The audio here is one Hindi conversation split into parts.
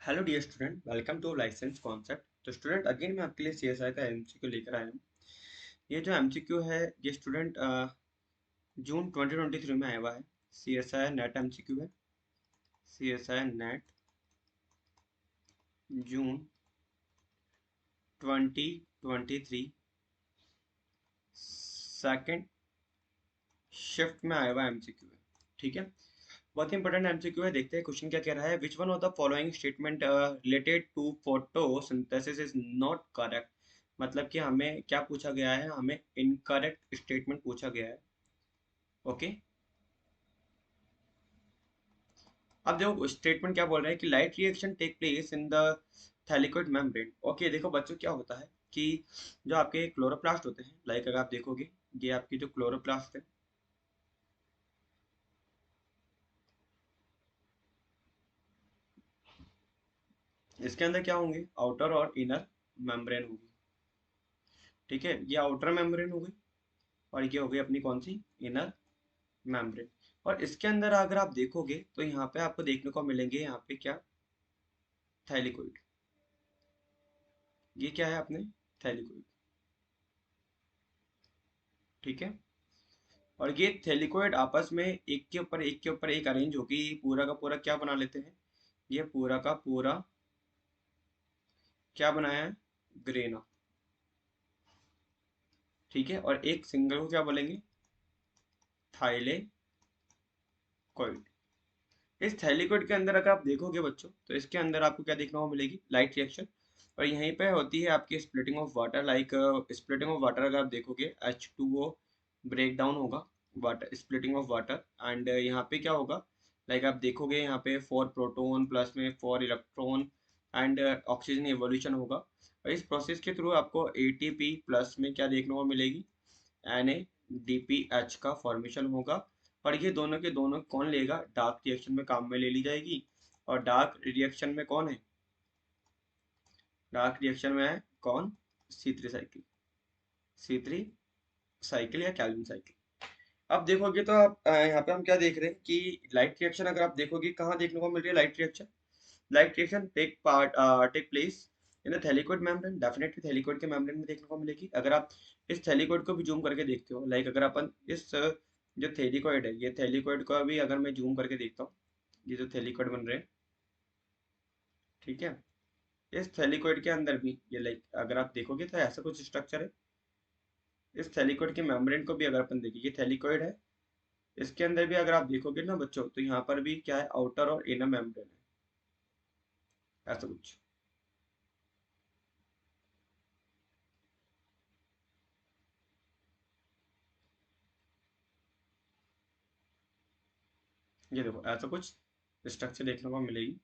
Hello dear student, welcome to license concept. तो स्टूडेंट अगेन मैं आपके लिए सीएसआई का एमसीक्यू लेकर आया हूँ। ये जो एमसीक्यू है ये स्टूडेंट जून 2023 में आया हुआ है। सीएसआई नेट एमसीक्यू है। सीएसआई नेट जून 2023 सेकेंड शिफ्ट में आया हुआ एमसीक्यू है। ठीक है, बहुत ही इंपॉर्टेंट एमसीक्यू है। देखते हैं क्वेश्चन क्या कह रहा है। Which one of the following statement related to photosynthesis is not correct. मतलब कि हमें क्या पूछा गया है, हमें इनकरेक्ट स्टेटमेंट पूछा गया है। ओके, अब देखो स्टेटमेंट क्या बोल रहा है कि light reaction take place in the thylakoid membrane. Okay, देखो बच्चों क्या होता है कि जो आपके क्लोरोप्लास्ट होते हैं, लाइक अगर आप देखोगे ये आपकी जो क्लोरोप्लास्ट है, इसके अंदर क्या होंगे, आउटर और इनर मेम्ब्रेन होगी। ठीक है, ये आउटर मेम्ब्रेन हो गई और ये हो गई अपनी कौन सी, इनर मेम्ब्रेन। और इसके अंदर अगर आप देखोगे तो यहाँ पे आपको देखने को मिलेंगे यहाँ पे क्या, थैलिकोइड। ये क्या है अपने, थैलिकोइड। ठीक है, और ये थैलिकोइड आपस में एक के ऊपर एक के ऊपर एक अरेंज होगी, पूरा का पूरा क्या बना लेते हैं, ये पूरा का पूरा क्या बनाया है, ग्रेना। ठीक है, और एक सिंगल को क्या बोलेंगे, थाइलेकोइड। इस थैलिकोइड के अंदर अगर आप देखोगे बच्चों तो इसके अंदर आपको क्या देखने को मिलेगी, लाइट रिएक्शन। और यहीं पे होती है आपकी splitting of water. Like splitting of water अगर आप देखोगे H2O ब्रेक डाउन होगा, water splitting of water. And यहाँ पे क्या होगा, लाइक आप देखोगे यहाँ पे 4 प्रोटोन प्लस में 4 इलेक्ट्रॉन एंड ऑक्सीजन एवोल्यूशन होगा। और इस प्रोसेस के थ्रू आपको ATP प्लस में क्या देखने को मिलेगी, NADPH का फॉर्मेशन होगा। और ये दोनों के दोनों कौन लेगा, डार्क रिएक्शन में काम में ले ली जाएगी। और डार्क रिएक्शन में कौन है, डार्क रिएक्शन में है कौन, C3 साइकिल, C3 साइकिल या कैल्विन साइकिल। अब देखोगे तो आप यहाँ पे हम क्या देख रहे हैं कि लाइट रिएक्शन अगर आप देखोगे कहाँ देखने को मिल रही है light reaction. Light reaction take place in the thylakoid membrane. Definitely thylakoid के मेम्ब्रेन में देखने को मिलेगी। अगर आप इस थैलिकोइड को भी जूम करके देखते हो, लाइक अगर अपन इस जो थैलिकोइड है, ये थैलिकोइड को भी अगर मैं जूम करके देखता हूँ, ये जो थैलिकोइड बन रहे हैं, ठीक है, इस थैलिकोइड के अंदर भी ये लाइक अगर आप देखोगे तो ऐसा कुछ स्ट्रक्चर है। इस थैलिकोइड के मेम्ब्रेन को भी अगर अपन देखें, ये थैलिकोइड है, इसके अंदर भी अगर आप देखोगे ना बच्चों तो यहाँ पर भी क्या है, आउटर और इनर मेम्ब्रेन है, ऐसा कुछ। ये देखो ऐसा कुछ स्ट्रक्चर देखने को मिलेगी।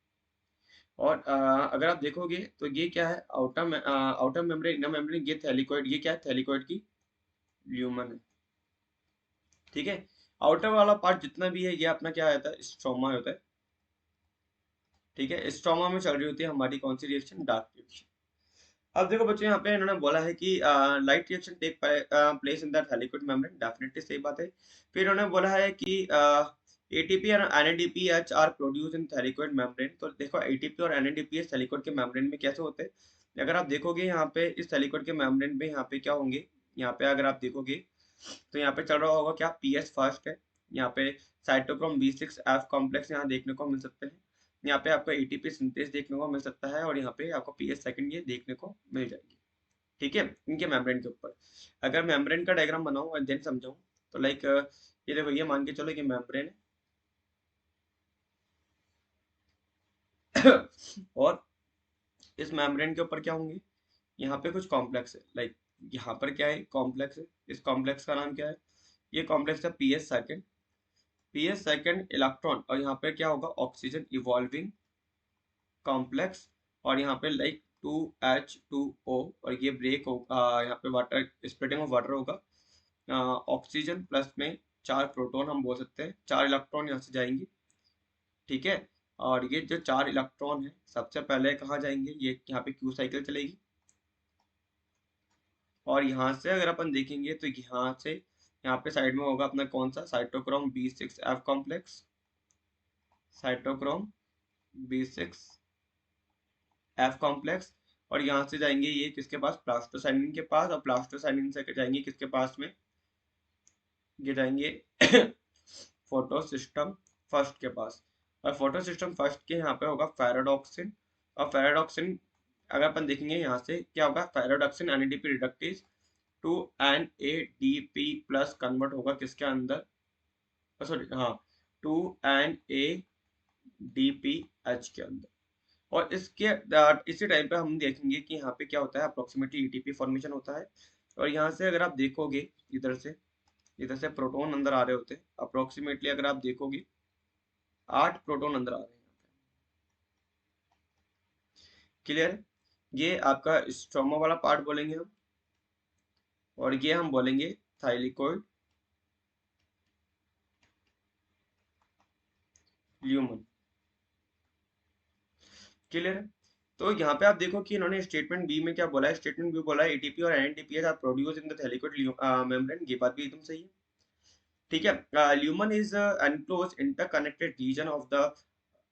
और अगर आप देखोगे तो ये क्या है, आउटर मेम्ब्रेन इनर मेम्ब्रेन, ये थैलिकोइड, ये क्या है, थैलिकोइड की ल्यूमन है। ठीक है, आउटर वाला पार्ट जितना भी है ये अपना क्या होता है, स्ट्रोमा होता है। ठीक है, स्ट्रोमा में चल रही होती है हमारी कौन सी रिएक्शन, डार्क रिएक्शन। अब देखो बच्चों यहाँ पे इन्होंने बोला है कि light reaction take place in the thylakoid membrane. Definitely सही बात है। फिर इन्होंने बोला है कि एटीपी और NADPH are produce in thylakoid membrane. तो देखो एटीपी और एनएडीपीएच थैलिकोइड के मेम्ब्रेन में कैसे होते हैं, अगर आप देखोगे यहाँ पे इस थैलिकोइड के मेम्ब्रेन पे यहाँ पे क्या होंगे, यहाँ पे अगर आप देखोगे तो यहाँ पे चल रहा होगा क्या, पीएस फर्स्ट है। यहाँ पे साइटोक्रोम B6F कॉम्प्लेक्स यहाँ देखने को मिल सकते हैं। यहाँ पे आपको एटीपी सिंथेस देखने को मिल सकता है और यहाँ पे आपको पीएस सेकंड ये देखने को मिल जाएगी। ठीक है, इनके मेम्ब्रेन के ऊपर अगर मेम्ब्रेन का डायग्राम बनाऊं और देन समझाऊं तो लाइक ये देखो, ये मान के चलो कि मेम्ब्रेन है और इस मेम्ब्रेन के ऊपर क्या होंगे, यहाँ पे कुछ कॉम्प्लेक्स है। लाइक यहाँ पर क्या है, कॉम्प्लेक्स है। इस कॉम्प्लेक्स का नाम क्या है, ये कॉम्प्लेक्स है PS second. PS second electron और यहाँ पे क्या होगा, ऑक्सीजन इवॉल्विंग कॉम्प्लेक्स। और यहाँ पे लाइक 2H2O और ये ब्रेक होगा, यहाँ पे वाटर स्प्लिटिंग ऑफ वाटर होगा। ऑक्सीजन प्लस में 4 प्रोटॉन हम बोल सकते हैं, 4 इलेक्ट्रॉन यहाँ से जाएंगे। ठीक है, और ये जो 4 इलेक्ट्रॉन है सबसे पहले कहाँ जाएंगे, ये यहाँ पे क्यू साइकिल चलेगी। और यहाँ से अगर अपन देखेंगे तो यहाँ से यहाँ पे साइड में होगा अपना कौन सा, cytochrome B6F complex, cytochrome B6 F complex, और यहाँ से जाएंगे ये किसके पास, प्लास्टोसाइनिन के पास, और प्लास्टोसाइनिन से जाएंगे किसके पास में, ये जाएंगे फोटो सिस्टम फर्स्ट के पास, और फोटो सिस्टम फर्स्ट के यहाँ पे होगा फेराडॉक्सिन, और फेराडॉक्सिन अगर अपन देखेंगे यहाँ से क्या होगा, ferredoxin NADP reductase to NADP plus convert होगा किसके अंदर, सॉरी हाँ, टू NADPH के अंदर। और इसके इसी टाइम पे हम देखेंगे कि यहाँ पे क्या होता है, अप्रोक्सीमेटली ATP फॉर्मेशन होता है, और यहाँ से अगर आप देखोगे इधर से प्रोटॉन अंदर आ रहे होते हैं, अप्रोक्सीमेटली अगर आप देखोगे 8 प्रोटॉन अंदर आ रहे हैं। क्लियर, ये आपका स्ट्रोमा वाला पार्ट बोलेंगे हम, और ये हम बोलेंगे थाइलिकोइड ल्यूमन। क्लियर है, तो यहाँ पे आप देखो कि इन्होंने स्टेटमेंट बी में क्या बोला है, स्टेटमेंट बी बोला है एटीपी और NADPH are produce in the thylakoid membrane, ये बात भी एकदम सही है। ठीक है, lumen is enclose interconnected region of the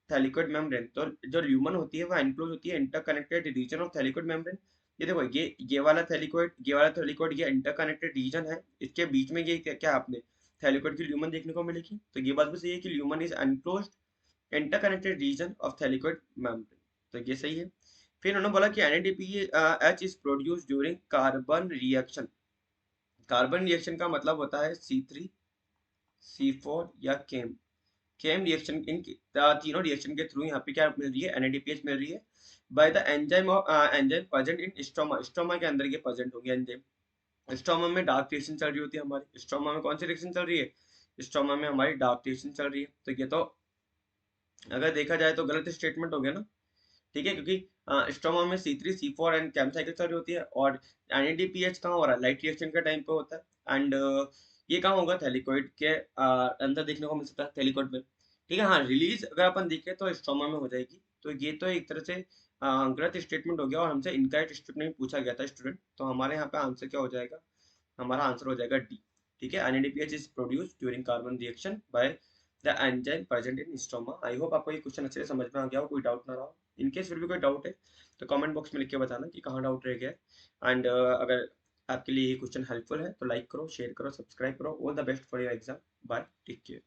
thylakoid membrane, तो जो ल्यूमन होती है वो एनक्लोज होती है interconnected region of thylakoid membrane. ये देखो ये वाला थैलेकोइड ये इंटरकनेक्टेड रीजन है, इसके बीच में ये क्या आपने थैलेकोइड की ल्यूमन देखने को मिलेगी, तो ये बात भी सही है कि lumen is enclose interconnected region of thylakoid membrane, तो ये सही है। फिर उन्होंने बोला कि NADPH is produce during carbon reaction, carbon reaction का मतलब होता है C3C4 या केम रिएक्शन, इन तीनों रिएक्शन के थ्रू यहाँ पे क्या मिल रही है, NADPH मिल रही है by the enzyme present in stoma, stoma के अंदर ये प्रेजेंट होंगे एंजाइम। स्टोमा में डार्क रिएक्शन चल रही होती है हमारी, स्टोमा में कौन सी रिएक्शन चल रही है, स्टोमा में हमारी डार्क रिएक्शन चल रही है, तो ये तो अगर देखा जाए तो गलत स्टेटमेंट हो गया ना। ठीक है, क्योंकि स्टोमा में C3C4 एंड कैम साइकिल चल रही होती है, और NADPH कहाँ हो रहा है, लाइट रिएक्शन के टाइम पे होता है, एंड ये कहाँ होगा, थैलेकोइड के अंदर देखने को मिल सकता है, थैलेकोइड में। ठीक है, हाँ रिलीज अगर अपन देखें तो स्टोमा में हो जाएगी, तो ये तो एक तरह से गलत स्टेटमेंट हो गया, और हमसे इनकरेक्ट स्टेटमेंट पूछा गया था स्टूडेंट, तो हमारे यहाँ पे आंसर क्या हो जाएगा, हमारा आंसर हो जाएगा डी। ठीक है, NADPH is produce during carbon reaction by the enzyme present in stoma. I hope आपको ये क्वेश्चन अच्छे से समझ में आ गया हो, कोई डाउट ना रहा हो। इनकेस फिर भी कोई डाउट है तो कमेंट बॉक्स में लिख के बताना कि कहाँ डाउट रह गया है, एंड अगर आपके लिए ये क्वेश्चन हेल्पफुल है तो लाइक करो, शेयर करो, सब्सक्राइब करो। All the best for your exam, bye, take care.